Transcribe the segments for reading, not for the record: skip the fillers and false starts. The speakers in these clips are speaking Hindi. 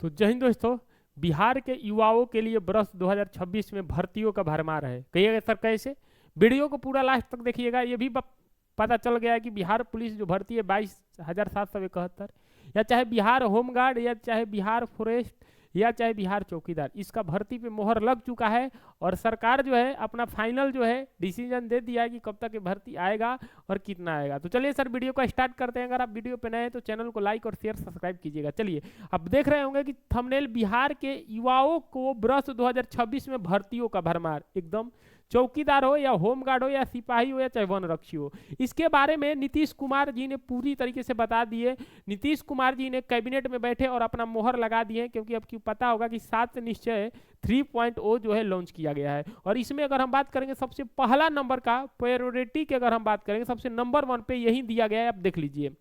तो जय हिंद दोस्तों। बिहार के युवाओं के लिए वर्ष 2026 में भर्तियों का भरमार है। कहिएगा सर कैसे? वीडियो को पूरा लास्ट तक देखिएगा। ये भी पता चल गया है कि बिहार पुलिस जो भर्ती है 22,771, या चाहे बिहार होमगार्ड, या चाहे बिहार फॉरेस्ट, या चाहे बिहार चौकीदार, इसका भर्ती पे मोहर लग चुका है। और सरकार जो है अपना फाइनल जो है डिसीजन दे दिया है कि कब तक ये भर्ती आएगा और कितना आएगा। तो चलिए सर वीडियो को स्टार्ट करते हैं। अगर आप वीडियो पे नए हैं तो चैनल को लाइक और शेयर सब्सक्राइब कीजिएगा। चलिए, अब देख रहे होंगे कि थंबनेल बिहार के युवाओं को वर्ष 2026 में भर्तियों का भरमार, एकदम चौकीदार हो या होमगार्ड हो या सिपाही हो या चाहे वन रक्षी हो, इसके बारे में नीतीश कुमार जी ने पूरी तरीके से बता दिए। नीतीश कुमार जी ने कैबिनेट में बैठे और अपना मोहर लगा दिए, क्योंकि अब की पता होगा कि 7 निश्चय 3.0 जो है लॉन्च किया गया है। और इसमें अगर हम बात करेंगे सबसे पहला नंबर का प्रायोरिटी की अगर हम बात करेंगे सबसे नंबर 1 पे यही दिया गया है। आप देख लीजिए,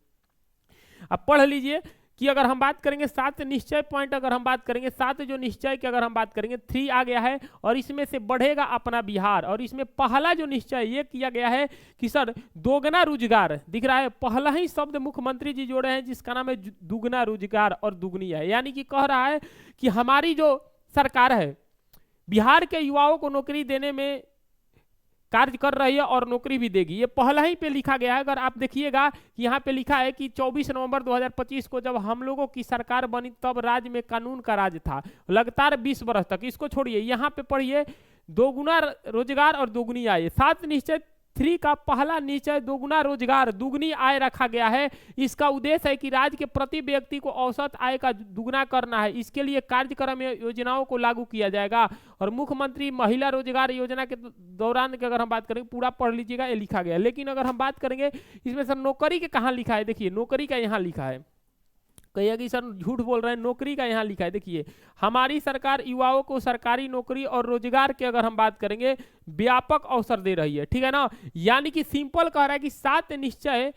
अब पढ़ लीजिए कि अगर हम बात करेंगे 7 निश्चय पॉइंट, अगर हम बात करेंगे 7 जो निश्चय की अगर हम बात करेंगे 3 आ गया है। और इसमें से बढ़ेगा अपना बिहार। और इसमें पहला जो निश्चय ये किया गया है कि सर दोगुना रोजगार, दिख रहा है पहला ही शब्द मुख्यमंत्री जी जोड़े हैं जिसका नाम है दुगुना रोजगार और दुगनी है। यानी कि कह रहा है कि हमारी जो सरकार है बिहार के युवाओं को नौकरी देने में कार्य कर रही है और नौकरी भी देगी। ये पहला ही पे लिखा गया है। अगर आप देखिएगा कि यहाँ पे लिखा है कि 24 नवंबर 2025 को जब हम लोगों की सरकार बनी तब राज्य में कानून का राज था लगातार 20 वर्ष तक। इसको छोड़िए, यहाँ पे पढ़िए दोगुना रोजगार और दोगुनी आय। 7 निश्चय 3 का पहला निश्चय दोगुना रोजगार दुगनी आय रखा गया है। इसका उद्देश्य है कि राज्य के प्रति व्यक्ति को औसत आय का दुगना करना है। इसके लिए कार्यक्रम योजनाओं को लागू किया जाएगा। और मुख्यमंत्री महिला रोजगार योजना के दौरान की अगर हम बात करेंगे, पूरा पढ़ लीजिएगा, ये लिखा गया है। लेकिन अगर हम बात करेंगे इसमें सर नौकरी के कहाँ लिखा है, देखिए नौकरी का यहाँ लिखा है। कहिए कि सर झूठ बोल रहे हैं, नौकरी का यहाँ लिखा है। देखिए, हमारी सरकार युवाओं को सरकारी नौकरी और रोजगार के अगर हम बात करेंगे व्यापक अवसर दे रही है, ठीक है ना। यानी कि सिंपल कह रहा है कि 7 निश्चय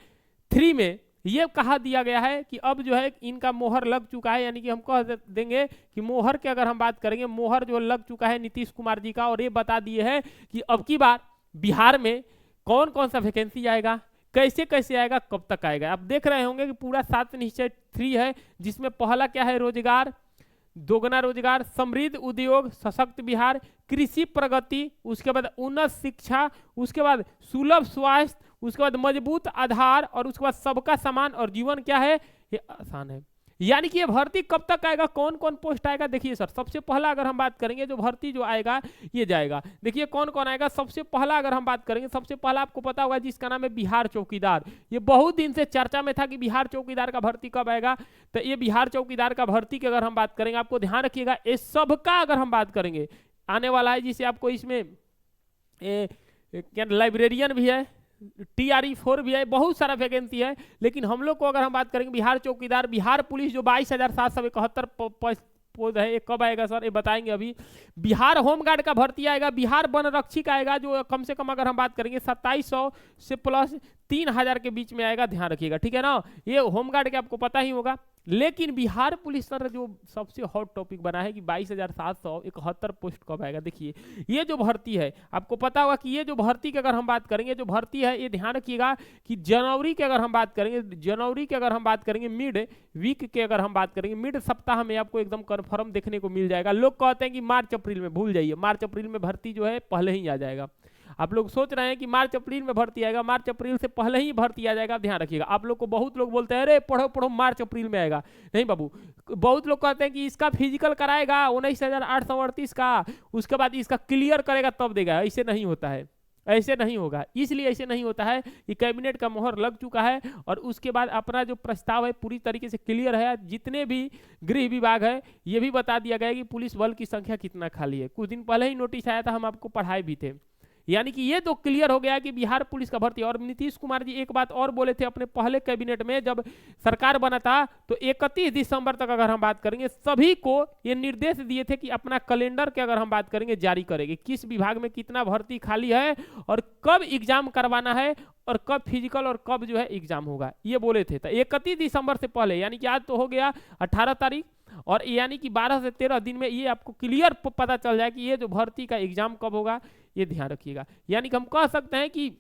3 में ये कहा दिया गया है कि अब जो है इनका मोहर लग चुका है। यानी कि हम कह देंगे कि मोहर के अगर हम बात करेंगे, मोहर जो लग चुका है नीतीश कुमार जी का। और ये बता दिए है कि अब की बार बिहार में कौन कौन सा वैकेंसी आएगा, कैसे कैसे आएगा, कब तक आएगा। आप देख रहे होंगे कि पूरा 7 निश्चय 3 है, जिसमें पहला क्या है, रोजगार, दोगुना रोजगार, समृद्ध उद्योग, सशक्त बिहार, कृषि प्रगति, उसके बाद उन्नत शिक्षा, उसके बाद सुलभ स्वास्थ्य, उसके बाद मजबूत आधार, और उसके बाद सबका समान और जीवन क्या है, ये आसान है। यानी कि ये भर्ती कब तक आएगा, कौन कौन पोस्ट आएगा। देखिए सर, सबसे पहला अगर हम बात करेंगे जो भर्ती जो आएगा ये जाएगा। देखिए कौन कौन आएगा। सबसे पहला अगर हम बात करेंगे, सबसे पहला आपको पता होगा जिसका नाम है बिहार चौकीदार। ये बहुत दिन से चर्चा में था कि बिहार चौकीदार का भर्ती कब आएगा। तो ये बिहार चौकीदार का भर्ती की अगर हम बात करेंगे, आपको ध्यान रखिएगा, ये सबका अगर हम बात करेंगे आने वाला है। जिसे आपको इसमें क्या लाइब्रेरियन भी है, TRE 4 भी है, बहुत सारा वैकेंसी है। लेकिन हम लोग को अगर हम बात करेंगे बिहार चौकीदार, बिहार पुलिस जो 22,771 पद है, ये कब आएगा सर, ये बताएंगे अभी। बिहार होमगार्ड का भर्ती आएगा, बिहार वन रक्षी का आएगा, जो कम से कम अगर हम बात करेंगे 2700 से प्लस 3000 के बीच में आएगा, ध्यान रखिएगा, ठीक है ना। ये होमगार्ड के आपको पता ही होगा। लेकिन बिहार पुलिस सर जो सबसे हॉट टॉपिक बना है कि 22,771 पोस्ट कब आएगा। देखिए ये जो भर्ती है, आपको पता होगा कि ये जो भर्ती की अगर हम बात करेंगे, जो भर्ती है ये ध्यान रखिएगा कि जनवरी की अगर हम बात करेंगे, जनवरी की अगर हम बात करेंगे, मिड वीक के अगर हम बात करेंगे, मिड सप्ताह में आपको एकदम कन्फर्म देखने को मिल जाएगा। लोग कहते हैं कि मार्च अप्रैल में, भूल जाइए, मार्च अप्रैल में भर्ती जो है पहले ही आ जाएगा। आप लोग सोच रहे हैं कि मार्च अप्रैल में भर्ती आएगा, मार्च अप्रैल से पहले ही भर्ती आ जाएगा, ध्यान रखिएगा। आप लोग को बहुत लोग बोलते हैं अरे पढ़ो पढ़ो मार्च अप्रैल में आएगा, नहीं बाबू। बहुत लोग कहते हैं कि इसका फिजिकल कराएगा 19,838 का, उसके बाद इसका क्लियर करेगा तब देगा। ऐसे नहीं होता है, ऐसे नहीं होगा। इसलिए ऐसे नहीं होता है कि कैबिनेट का मोहर लग चुका है और उसके बाद अपना जो प्रस्ताव है पूरी तरीके से क्लियर है। जितने भी गृह विभाग है ये भी बता दिया गया है कि पुलिस बल की संख्या कितना खाली है। कुछ दिन पहले ही नोटिस आया था, हम आपको पढ़ाए भी थे। यानी कि ये तो क्लियर हो गया कि बिहार पुलिस का भर्ती। और नीतीश कुमार जी एक बात और बोले थे अपने पहले कैबिनेट में, जब सरकार बना था तो 31 दिसंबर तक अगर हम बात करेंगे सभी को ये निर्देश दिए थे कि अपना कैलेंडर के अगर हम बात करेंगे जारी करेंगे, किस विभाग में कितना भर्ती खाली है और कब एग्जाम करवाना है और कब फिजिकल और कब जो है एग्जाम होगा, ये बोले थे। तो 31 दिसंबर से पहले, यानी कि आज तो हो गया 18 तारीख, और यानी कि 12 से 13 दिन में ये आपको क्लियर पता चल जाए कि ये जो भर्ती का एग्जाम कब होगा, ये ध्यान रखिएगा। यानी कि हम कह सकते हैं कि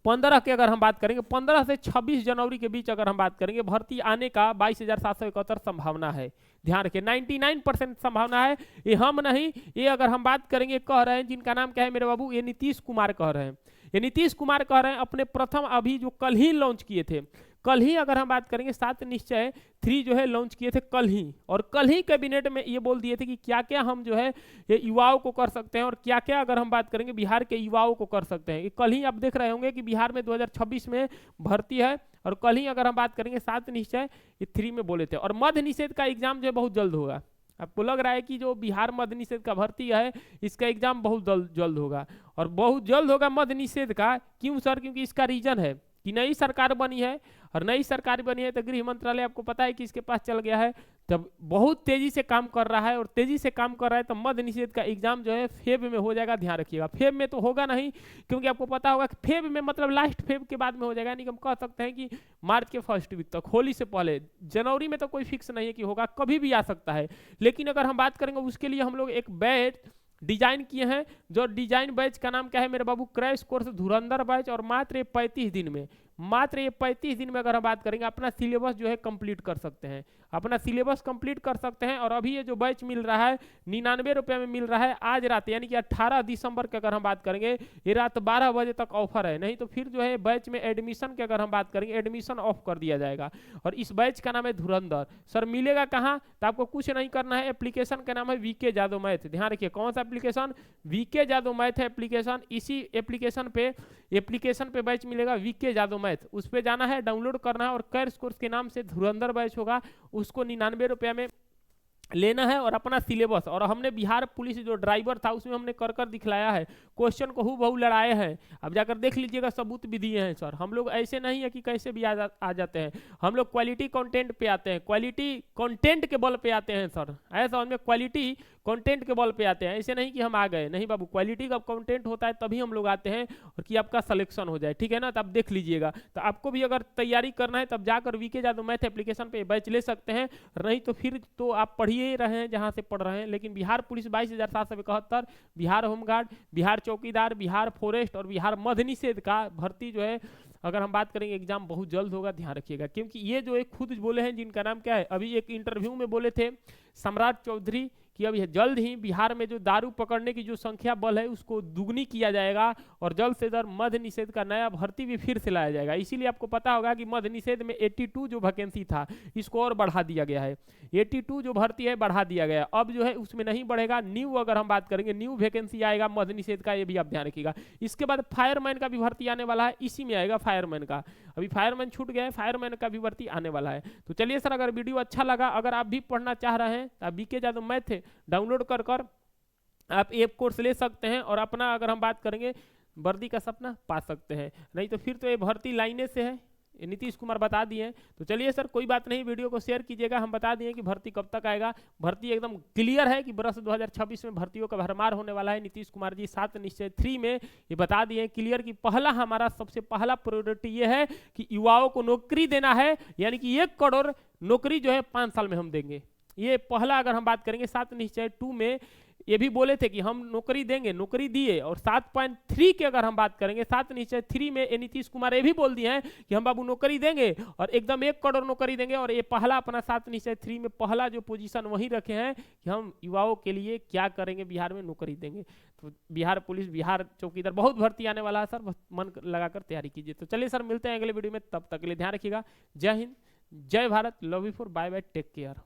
15 की अगर हम बात करेंगे, 15 से 26 जनवरी के बीच अगर हम बात करेंगे, भर्ती आने का 22,771 संभावना है। ध्यान रखिए 99% संभावना है। ये हम नहीं, ये अगर हम बात करेंगे, कह रहे हैं जिनका नाम क्या है मेरे बाबू, ये नीतीश कुमार कह रहे हैं। ये नीतीश कुमार कह रहे हैं अपने प्रथम अभी जो कल ही लॉन्च किए थे, कल ही अगर हम बात करेंगे 7 निश्चय 3 जो है लॉन्च किए थे कल ही, और कल ही कैबिनेट में ये बोल दिए थे कि क्या क्या हम जो है ये युवाओं को कर सकते हैं और क्या क्या अगर हम बात करेंगे बिहार के युवाओं को कर सकते हैं। ये कल ही आप देख रहे होंगे कि बिहार में 2026 में भर्ती है, और कल ही अगर हम बात करेंगे 7 निश्चय ये 3 में बोले थे। और मध्य निषेध का एग्जाम जो है बहुत जल्द होगा। आपको लग रहा है कि जो बिहार मध्य निषेध का भर्ती है इसका एग्जाम बहुत जल्द होगा, और बहुत जल्द होगा मध्य निषेध का। क्यों सर? क्योंकि इसका रीजन है कि नई सरकार बनी है, और नई सरकार बनी है तो गृह मंत्रालय आपको पता है कि इसके पास चल गया है, तब बहुत तेजी से काम कर रहा है, और तेजी से काम कर रहा है तो मध्य निषेध का एग्जाम जो है फेब में हो जाएगा। ध्यान रखिएगा, फेब में तो होगा नहीं, क्योंकि आपको पता होगा कि फेब में मतलब लास्ट फेब के बाद में हो जाएगा, यानी कि हम कह सकते हैं कि मार्च के फर्स्ट वीक तक, होली से पहले। जनवरी में तो कोई फिक्स नहीं है कि होगा, कभी भी आ सकता है। लेकिन अगर हम बात करेंगे उसके लिए हम लोग एक बैच डिजाइन किए हैं, जो डिजाइन बैच का नाम क्या है मेरे बाबू, क्रैश कोर्स धुरंधर बैच, और मात्र 35 दिन में, मात्र ये 35 दिन में अगर हम बात करेंगे अपना सिलेबस जो है कंप्लीट कर सकते हैं, अपना सिलेबस कंप्लीट कर सकते हैं। और अभी ये जो बैच मिल रहा है 99 रुपये में मिल रहा है आज रात, यानी कि 18 दिसंबर के अगर हम बात करेंगे ये रात 12 बजे तक ऑफर है, नहीं तो फिर जो है बैच में एडमिशन की अगर हम बात करेंगे एडमिशन ऑफ कर दिया जाएगा। और इस बैच का नाम है धुरंधर। सर मिलेगा कहाँ? तो आपको कुछ नहीं करना है, एप्लीकेशन का नाम है वीके जादव मैथ। ध्यान रखिए कौन सा एप्लीकेशन, वीके जादव मैथ है एप्लीकेशन। इसी एप्लीकेशन पे बैच मिलेगा वीके जादव मैथ, उस पर जाना है, डाउनलोड करना है, और क्रैश कोर्स के नाम से धुरंधर बैच होगा, उसको 99 रुपये में लेना है, और अपना सिलेबस। और हमने बिहार पुलिस जो ड्राइवर था उसमें हमने कर दिखलाया है, क्वेश्चन को हूबहू लड़ाए हैं, अब जाकर देख लीजिएगा, सबूत भी दिए हैं सर। हम लोग ऐसे नहीं है कि कैसे भी आ जाते हैं, हम लोग क्वालिटी कंटेंट पे आते हैं, क्वालिटी कंटेंट के बल पे आते हैं सर। ऐसा उनमें क्वालिटी कंटेंट के बल पे आते हैं, ऐसे नहीं कि हम आ गए, नहीं बाबू, क्वालिटी का कंटेंट होता है तभी हम लोग आते हैं, और कि आपका सिलेक्शन हो जाए, ठीक है ना। तो आप देख लीजिएगा, तो आपको भी अगर तैयारी करना है तब जाकर वीके जादव मैथ एप्लीकेशन पे बैच ले सकते हैं, नहीं तो फिर तो आप पढ़िए ही रहे हैं जहां से पढ़ रहे हैं। लेकिन बिहार पुलिस 22,771, बिहार होमगार्ड, बिहार चौकीदार, बिहार फॉरेस्ट और बिहार मध्य निषेध का भर्ती जो है अगर हम बात करेंगे एग्जाम बहुत जल्द होगा। ध्यान रखिएगा, क्योंकि ये जो एक खुद बोले हैं जिनका नाम क्या है, अभी एक इंटरव्यू में बोले थे सम्राट चौधरी कि अभी जल्द ही बिहार में जो दारू पकड़ने की जो संख्या बल है उसको दुगनी किया जाएगा, और जल्द से जल्द मध्य निषेध का नया भर्ती भी फिर से लाया जाएगा। इसीलिए आपको पता होगा कि मध्य निषेध में 82 जो वैकेंसी था इसको और बढ़ा दिया गया है, 82 जो भर्ती है बढ़ा दिया गया, अब जो है उसमें नहीं बढ़ेगा, न्यू अगर हम बात करेंगे न्यू वैकेंसी आएगा मध्य निषेध का, ये भी आप ध्यान रखिएगा। इसके बाद फायरमैन का भी भर्ती आने वाला है, इसी में आएगा फायरमैन का, अभी फायरमैन छूट गया है, फायरमैन का भी भर्ती आने वाला है। तो चलिए सर, अगर वीडियो अच्छा लगा, अगर आप भी पढ़ना चाह रहे हैं तो वीके जादव मैथ डाउनलोड कर आप एक कोर्स ले सकते हैं, और अपना अगर हम बात करेंगे वर्दी का सपना पा सकते हैं, नहीं तो फिर तो ये भर्ती लाइने से है, नीतीश कुमार बता दिए। तो चलिए सर, कोई बात नहीं, वीडियो को शेयर कीजिएगा, हम बता दिए कि भर्ती कब तक आएगा। भर्ती एकदम क्लियर है कि वर्ष 2026 में भर्तियों का भरमार होने वाला है। नीतीश कुमार जी 7 निश्चय 3 में ये बता दिए क्लियर कि पहला हमारा सबसे पहला प्रायोरिटी ये है कि युवाओं को नौकरी देना है, यानी कि 1 करोड़ नौकरी जो है 5 साल में हम देंगे। ये पहला अगर हम बात करेंगे 7 निश्चय 2 में ये भी बोले थे कि हम नौकरी देंगे, नौकरी दिए। और 7.3 की अगर हम बात करेंगे 7 निश्चय 3 में नीतीश कुमार ये भी बोल दिए हैं कि हम बाबू नौकरी देंगे, और एकदम 1 करोड़ नौकरी देंगे। और ये पहला अपना 7 निश्चय 3 में पहला जो पोजीशन वही रखे हैं कि हम युवाओं के लिए क्या करेंगे, बिहार में नौकरी देंगे। तो बिहार पुलिस, बिहार चौकीदार, बहुत भर्ती आने वाला है सर, मन लगाकर तैयारी कीजिए। तो चलिए सर, मिलते हैं अगले वीडियो में, तब तक के लिए ध्यान रखिएगा। जय हिंद, जय Bharat, love you for, bye bye, take care.